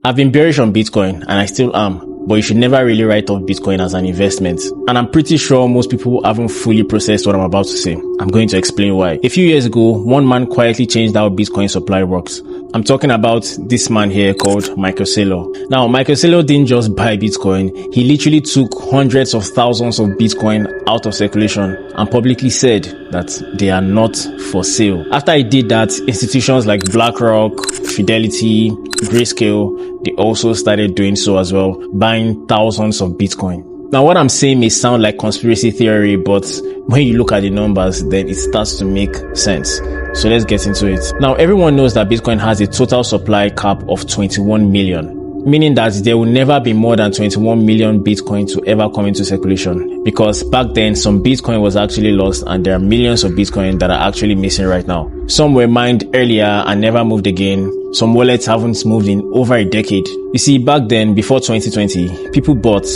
I've been bearish on Bitcoin and I still am. But you should never really write off Bitcoin as an investment. And I'm pretty sure most people haven't fully processed what I'm about to say. I'm going to explain why. A few years ago, one man quietly changed how Bitcoin supply works. I'm talking about this man here called Michael Saylor. Now, Michael Saylor didn't just buy Bitcoin. He literally took hundreds of thousands of Bitcoin out of circulation and publicly said that they are not for sale. After he did that, institutions like BlackRock, Fidelity, Grayscale, they also started doing so as well, buying thousands of Bitcoin. Now, what I'm saying may sound like conspiracy theory, but when you look at the numbers, then it starts to make sense. So let's get into it. Now, everyone knows that Bitcoin has a total supply cap of 21 million, meaning that there will never be more than 21 million Bitcoin to ever come into circulation. Because back then, some Bitcoin was actually lost and there are millions of Bitcoin that are actually missing right now. Some were mined earlier and never moved again. Some wallets haven't moved in over a decade. You see, back then, before 2020, people bought,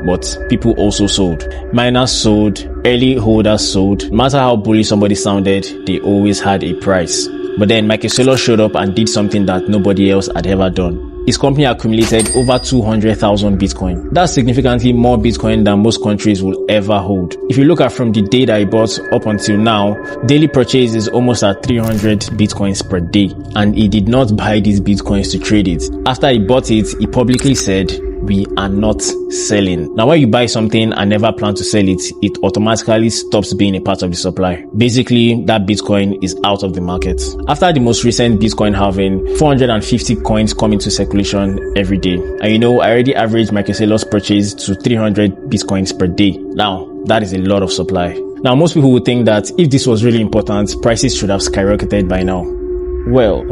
but people also sold. Miners sold, early holders sold. No matter how bullish somebody sounded, they always had a price. But then Michael Saylor showed up and did something that nobody else had ever done. His company accumulated over 200,000 Bitcoin. That's significantly more Bitcoin than most countries will ever hold. If you look at from the day that he bought up until now, daily purchase is almost at 300 Bitcoins per day. And he did not buy these Bitcoins to trade it. After he bought it, he publicly said, "We are not selling." Now, when you buy something and never plan to sell it, it automatically stops being a part of the supply. Basically, that Bitcoin is out of the market. After the most recent Bitcoin halving, 450 coins come into circulation every day. And you know, I already averaged Michael Saylor's purchase to 300 Bitcoins per day. Now, that is a lot of supply. Now, most people would think that if this was really important, prices should have skyrocketed by now. Well,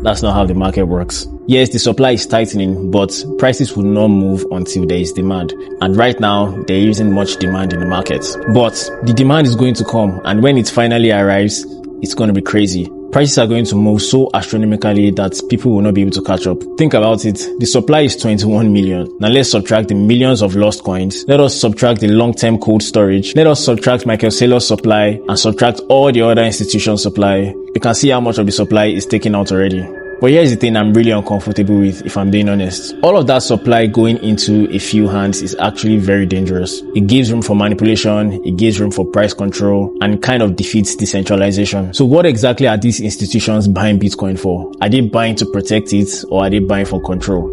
that's not how the market works. Yes, the supply is tightening, but prices will not move until there is demand. And right now, there isn't much demand in the market. But the demand is going to come, and when it finally arrives, it's going to be crazy. Prices are going to move so astronomically that people will not be able to catch up. Think about it. The supply is 21 million. Now let's subtract the millions of lost coins. Let us subtract the long-term cold storage. Let us subtract Michael Saylor's supply and subtract all the other institutions' supply. You can see how much of the supply is taken out already. But here's the thing I'm really uncomfortable with, if I'm being honest. All of that supply going into a few hands is actually very dangerous. It gives room for manipulation, it gives room for price control, and it kind of defeats decentralization. So what exactly are these institutions buying Bitcoin for? Are they buying to protect it, or are they buying for control?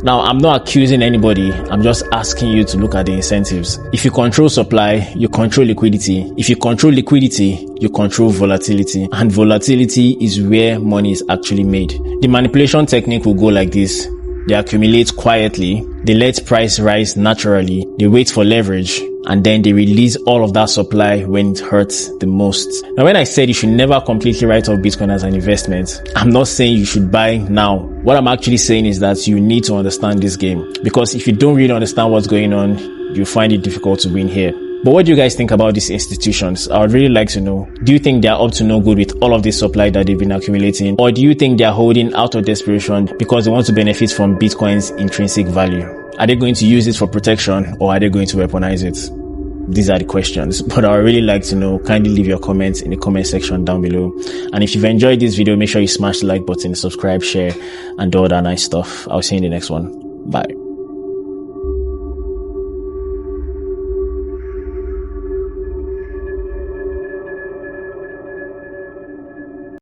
Now, I'm not accusing anybody, I'm just asking you to look at the incentives. If you control supply, you control liquidity. If you control liquidity, you control volatility. And volatility is where money is actually made. The manipulation technique will go like this. They accumulate quietly, they let price rise naturally, they wait for leverage, and then they release all of that supply when it hurts the most. Now, when I said you should never completely write off Bitcoin as an investment, I'm not saying you should buy now. What I'm actually saying is that you need to understand this game. Because if you don't really understand what's going on, you find it difficult to win here. But what do you guys think about these institutions? I would really like to know. Do you think they're up to no good with all of this supply that they've been accumulating? Or do you think they're holding out of desperation because they want to benefit from Bitcoin's intrinsic value? Are they going to use it for protection, or are they going to weaponize it? These are the questions. But I would really like to know. Kindly leave your comments in the comment section down below. And if you've enjoyed this video, make sure you smash the like button, subscribe, share, and all that nice stuff. I'll see you in the next one. Bye.